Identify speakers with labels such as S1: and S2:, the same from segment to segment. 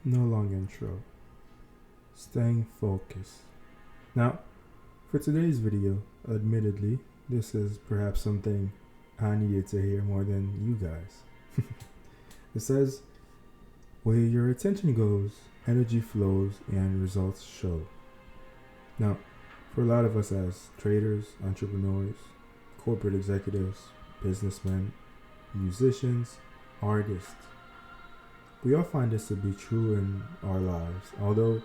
S1: No long intro. Staying focused. Now, for today's video, admittedly, this is perhaps something I needed to hear more than you guys. It says, where your attention goes, energy flows and results show. Now, for a lot of us as traders, entrepreneurs, corporate executives, businessmen, musicians, artists, we all find this to be true in our lives, although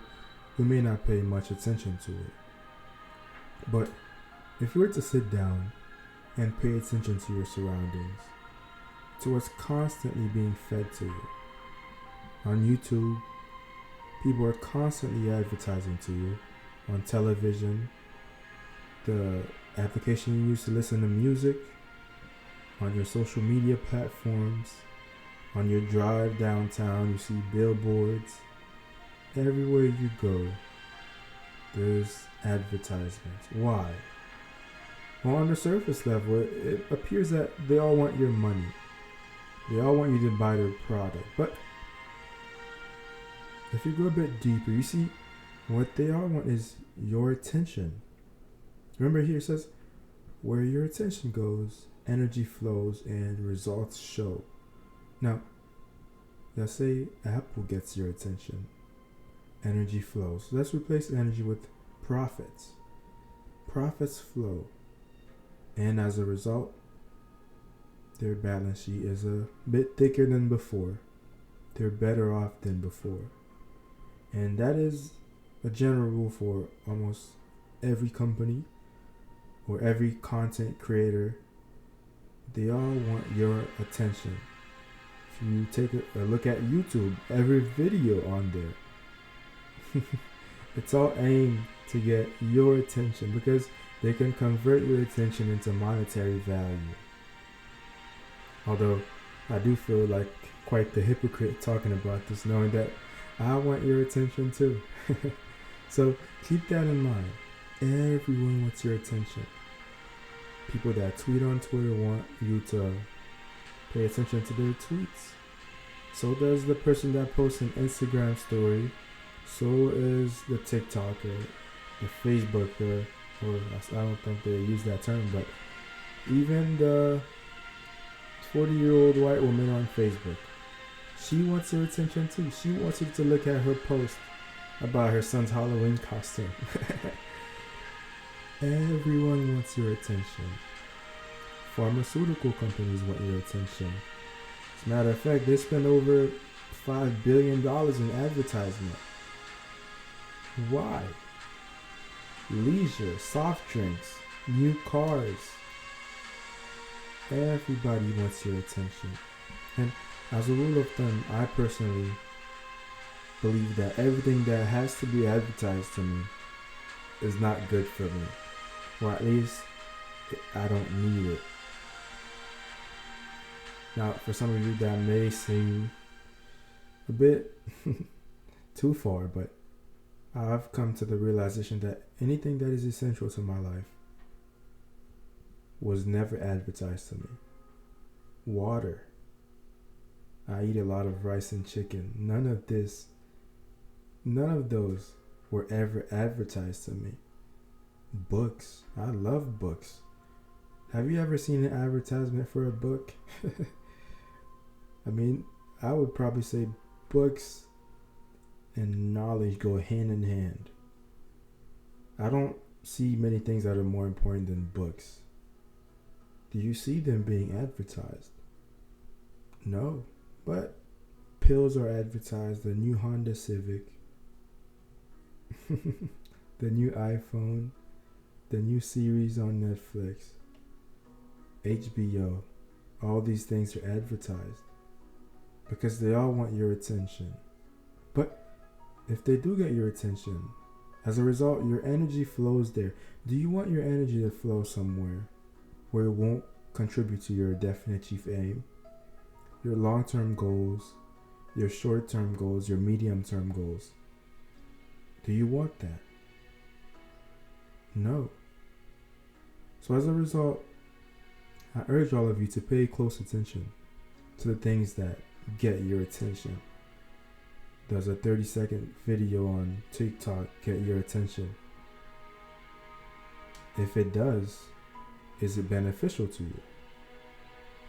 S1: we may not pay much attention to it. But if you were to sit down and pay attention to your surroundings, to what's constantly being fed to you, on YouTube, people are constantly advertising to you. On television, the application you use to listen to music, on your social media platforms, on your drive downtown, you see billboards. Everywhere you go, there's advertisements. Why? Well, on the surface level, it appears that they all want your money. They all want you to buy their product. But if you go a bit deeper, you see what they all want is your attention. Remember here it says, where your attention goes, energy flows and results show. Now, let's say Apple gets your attention. Energy flows. So let's replace energy with profits. Profits flow. And as a result, their balance sheet is a bit thicker than before. They're better off than before. And that is a general rule for almost every company or every content creator. They all want your attention. If you take a look at YouTube, every video on there, it's all aimed to get your attention because they can convert your attention into monetary value. Although I do feel like quite the hypocrite talking about this, knowing that I want your attention too. So keep that in mind. Everyone wants your attention. People that tweet on Twitter want you to pay attention to their tweets. So does the person that posts an Instagram story. So is the TikToker, the Facebooker, or I don't think they use that term, but even the 40-year-old white woman on Facebook. She wants your attention too. She wants you to look at her post about her son's Halloween costume. Everyone wants your attention. Pharmaceutical companies want your attention. As a matter of fact, they spend over $5 billion in advertisement. Why? Leisure, soft drinks, new cars. Everybody wants your attention. And as a rule of thumb, I personally believe that everything that has to be advertised to me is not good for me. Or at least, I don't need it. Now, for some of you that may seem a bit too far, but I've come to the realization that anything that is essential to my life was never advertised to me. Water. I eat a lot of rice and chicken. None of those were ever advertised to me. Books. I love books. Have you ever seen an advertisement for a book? I mean, I would probably say books and knowledge go hand in hand. I don't see many things that are more important than books. Do you see them being advertised? No. But pills are advertised, the new Honda Civic, the new iPhone, the new series on Netflix, HBO. All these things are advertised because they all want your attention. But if they do get your attention, as a result, your energy flows there. Do you want your energy to flow somewhere where it won't contribute to your definite chief aim? Your long-term goals, your short-term goals, your medium-term goals. Do you want that? No. So as a result, I urge all of you to pay close attention to the things that get your attention. Does a 30-second video on TikTok get your attention? If it does, is it beneficial to you?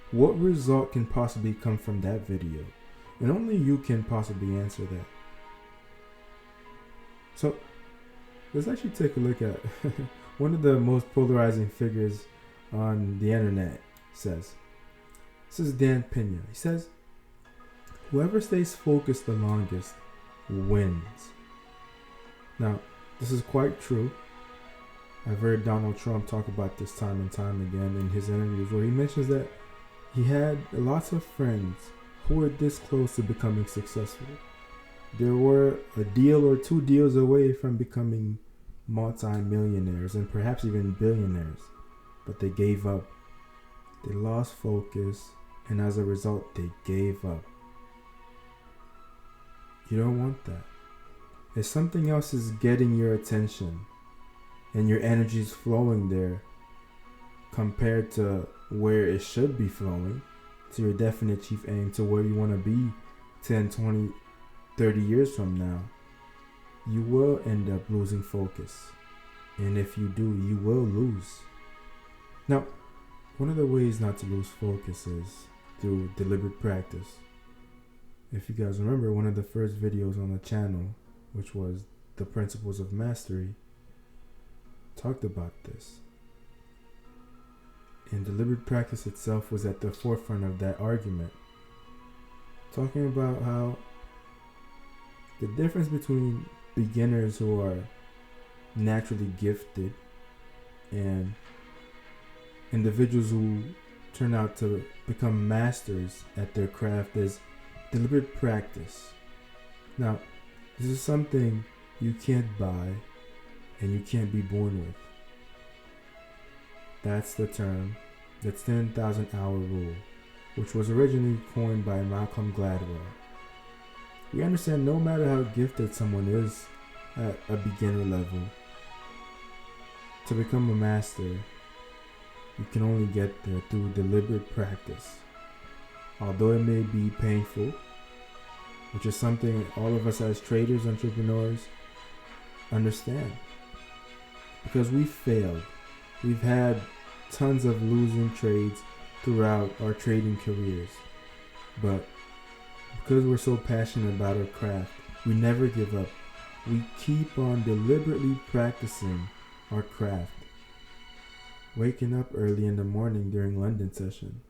S1: What result can possibly come from that video? And only you can possibly answer that. So let's actually take a look at one of the most polarizing figures on the internet says. This is Dan Pena. He says, whoever stays focused the longest wins. Now, this is quite true. I've heard Donald Trump talk about this time and time again in his interviews, where he mentions that he had lots of friends who were this close to becoming successful. They were a deal or two deals away from becoming multi-millionaires and perhaps even billionaires, but they gave up. They lost focus, and as a result, they gave up. You don't want that. If something else is getting your attention and your energy is flowing there compared to where it should be flowing, to your definite chief aim, to where you want to be 10, 20, 30 years from now, you will end up losing focus. And if you do, you will lose. Now, one of the ways not to lose focus is through deliberate practice. If you guys remember, one of the first videos on the channel, which was the Principles of Mastery, talked about this. And deliberate practice itself was at the forefront of that argument, talking about how the difference between beginners who are naturally gifted and individuals who turn out to become masters at their craft is deliberate practice. Now, this is something you can't buy and you can't be born with. That's the term, the 10,000 hour rule, which was originally coined by Malcolm Gladwell. We understand no matter how gifted someone is at a beginner level, to become a master, you can only get there through deliberate practice. Although it may be painful, which is something all of us as traders, entrepreneurs, understand. Because we failed. We've had tons of losing trades throughout our trading careers. But because we're so passionate about our craft, we never give up. We keep on deliberately practicing our craft. Waking up early in the morning during London session.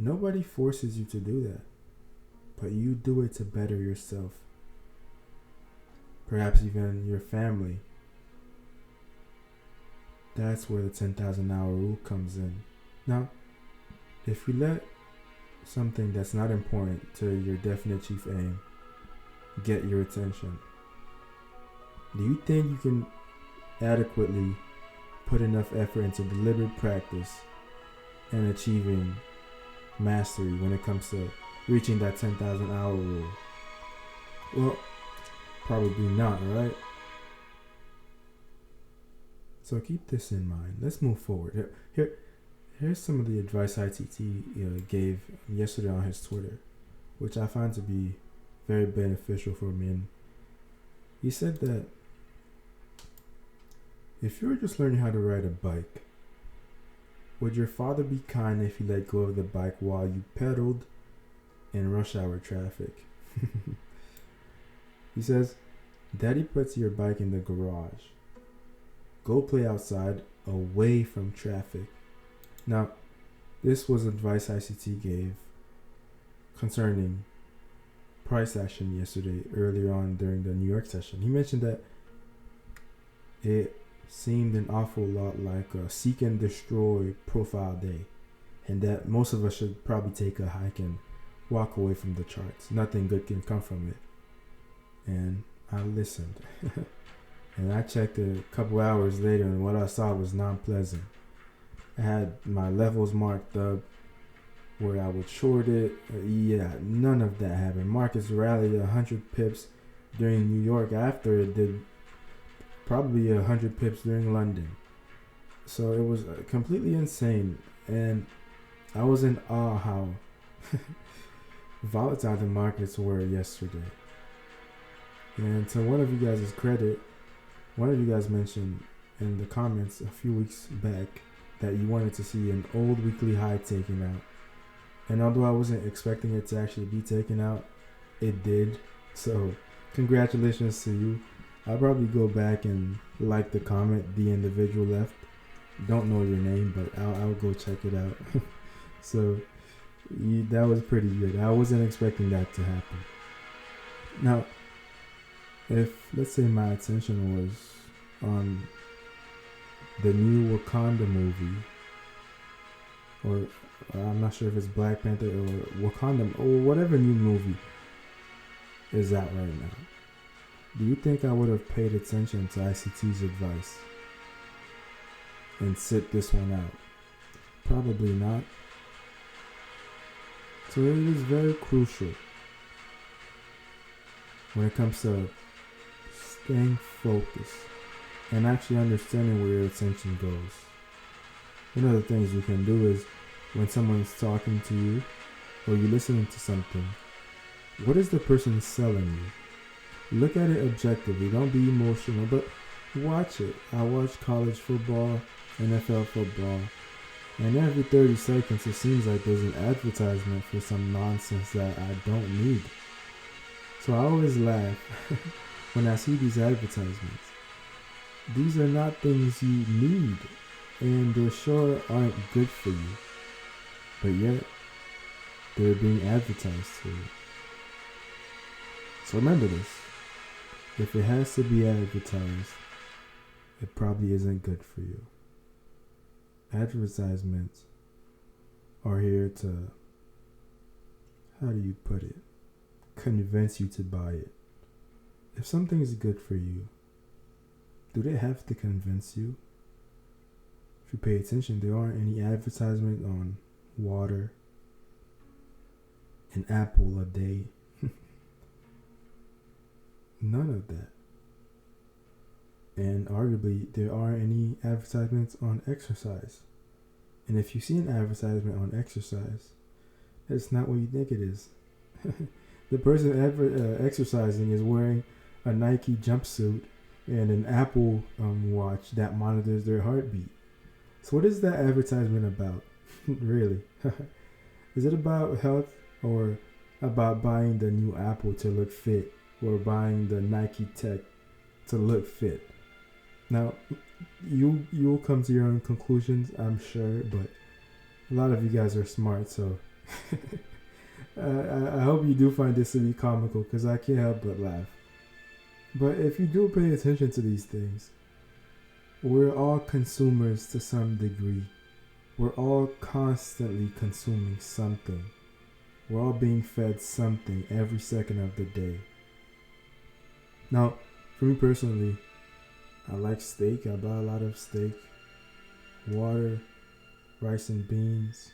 S1: Nobody forces you to do that, but you do it to better yourself. Perhaps even your family. That's where the 10,000 hour rule comes in. Now, if you let something that's not important to your definite chief aim get your attention, do you think you can adequately put enough effort into deliberate practice and achieving mastery when it comes to reaching that 10,000 hour rule? Well, probably not, right? So keep this in mind. Let's move forward. Here's some of the advice ITT gave yesterday on his Twitter, which I find to be very beneficial for me. And he said that if you were just learning how to ride a bike, would your father be kind if you let go of the bike while you pedaled in rush hour traffic? He says, Daddy puts your bike in the garage. Go play outside away from traffic. Now, this was advice ICT gave concerning price action yesterday, earlier on during the New York session. He mentioned that it seemed an awful lot like a seek and destroy profile day, and that most of us should probably take a hike and walk away from the charts. Nothing good can come from it. And I listened. And I checked it a couple hours later, and what I saw was non-pleasant. I had my levels marked up where I would short it. None of that happened. Markets rallied 100 pips during New York after it did probably 100 pips during London. So it was completely insane. And I was in awe how volatile the markets were yesterday. And to one of you guys' credit, one of you guys mentioned in the comments a few weeks back that you wanted to see an old weekly high taken out. And although I wasn't expecting it to actually be taken out, it did. So congratulations to you. I'll probably go back and like the comment the individual left. Don't know your name, but I'll go check it out. So that was pretty good. I wasn't expecting that to happen. Now, if let's say my attention was on the new Wakanda movie, or I'm not sure if it's Black Panther or Wakanda or whatever new movie is out right now, do you think I would have paid attention to ICT's advice and sit this one out? Probably not. So it is very crucial when it comes to staying focused and actually understanding where your attention goes. One of the things you can do is when someone's talking to you or you're listening to something, what is the person selling you? Look at it objectively. Don't be emotional, but watch it. I watch college football, NFL football, and every 30 seconds it seems like there's an advertisement for some nonsense that I don't need. So I always laugh when I see these advertisements. These are not things you need, and they sure aren't good for you. But yet, they're being advertised to you. So remember this. If it has to be advertised, it probably isn't good for you. Advertisements are here to, how do you put it, convince you to buy it. If something is good for you, do they have to convince you? If you pay attention, there aren't any advertisement on water, an apple a day. None of that. And arguably, there aren't any advertisements on exercise. And if you see an advertisement on exercise, that's not what you think it is. The person exercising is wearing a Nike jumpsuit and an Apple watch that monitors their heartbeat. So what is that advertisement about? Really? Is it about health or about buying the new Apple to look fit or buying the Nike Tech to look fit? Now, you'll come to your own conclusions, I'm sure, but a lot of you guys are smart, so I hope you do find this to be comical because I can't help but laugh. But if you do pay attention to these things, we're all consumers to some degree. We're all constantly consuming something. We're all being fed something every second of the day. Now, for me personally, I like steak. I buy a lot of steak, water, rice and beans.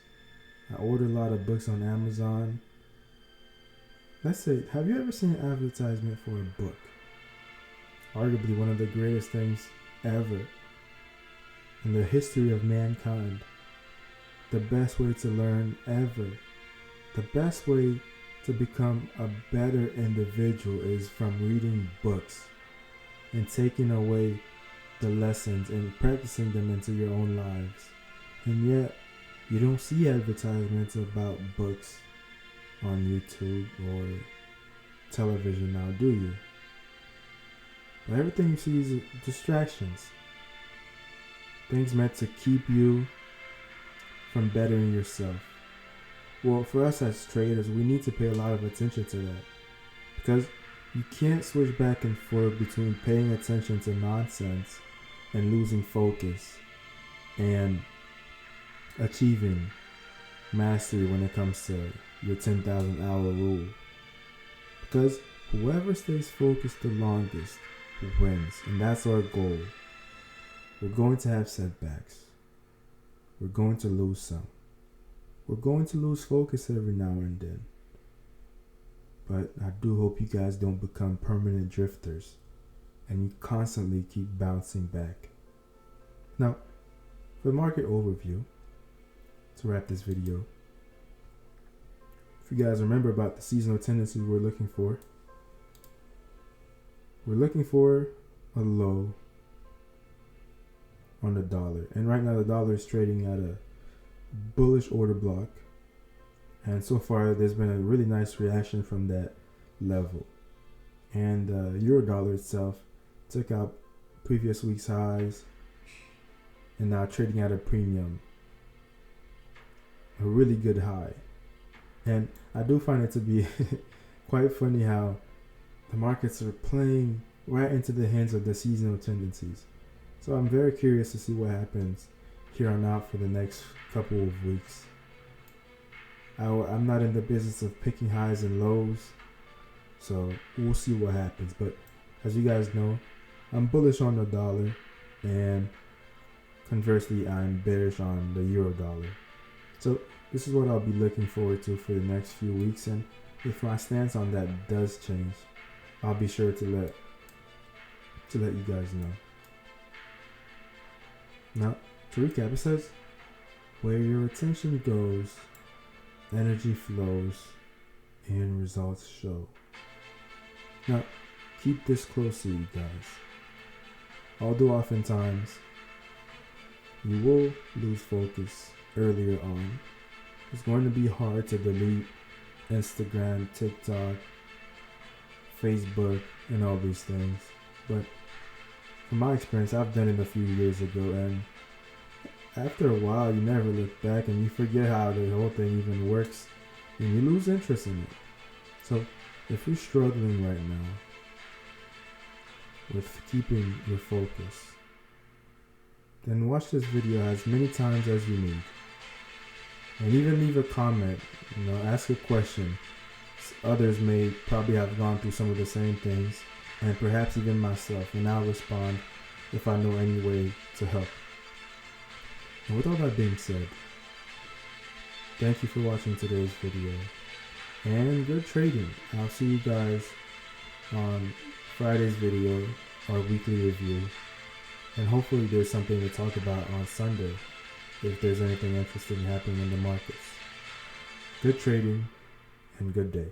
S1: I order a lot of books on Amazon. Let's say, have you ever seen an advertisement for a book? Arguably one of the greatest things ever in the history of mankind. The best way to learn ever. The best way to become a better individual is from reading books and taking away the lessons and practicing them into your own lives. And yet, you don't see advertisements about books on YouTube or television now, do you? But everything you see is distractions. Things meant to keep you from bettering yourself. Well, for us as traders, we need to pay a lot of attention to that. Because you can't switch back and forth between paying attention to nonsense and losing focus and achieving mastery when it comes to your 10,000 hour rule. Because whoever stays focused the longest wins, and that's our goal. We're going to have setbacks. We're going to lose some. We're going to lose focus every now and then. But I do hope you guys don't become permanent drifters and you constantly keep bouncing back. Now, for the market overview, to wrap this video, if you guys remember about the seasonal tendencies we're looking for, we're looking for a low on the dollar. And right now the dollar is trading at a bullish order block. And so far there's been a really nice reaction from that level. And euro dollar itself took out previous week's highs and now trading at a premium. A really good high. And I do find it to be quite funny how the markets are playing right into the hands of the seasonal tendencies. So I'm very curious to see what happens here on out for the next couple of weeks. I'm not in the business of picking highs and lows, so we'll see what happens. But as you guys know, I'm bullish on the dollar, and conversely, I'm bearish on the euro dollar. So this is what I'll be looking forward to for the next few weeks, and if my stance on that does change, I'll be sure to let you guys know. Now, to recap, it says, where your attention goes, energy flows, and results show. Now, keep this close to you guys. Although oftentimes you will lose focus earlier on, it's going to be hard to delete Instagram, TikTok, Facebook, and all these things. But from my experience, I've done it a few years ago, and after a while, you never look back and you forget how the whole thing even works, and you lose interest in it. So if you're struggling right now with keeping your focus, then watch this video as many times as you need. And even leave a comment, ask a question. Others may probably have gone through some of the same things, and perhaps even myself, and I'll respond if I know any way to help. And with all that being said, thank you for watching today's video, and good trading. I'll see you guys on Friday's video, our weekly review, and hopefully there's something to talk about on Sunday if there's anything interesting happening in the markets. Good trading and good day.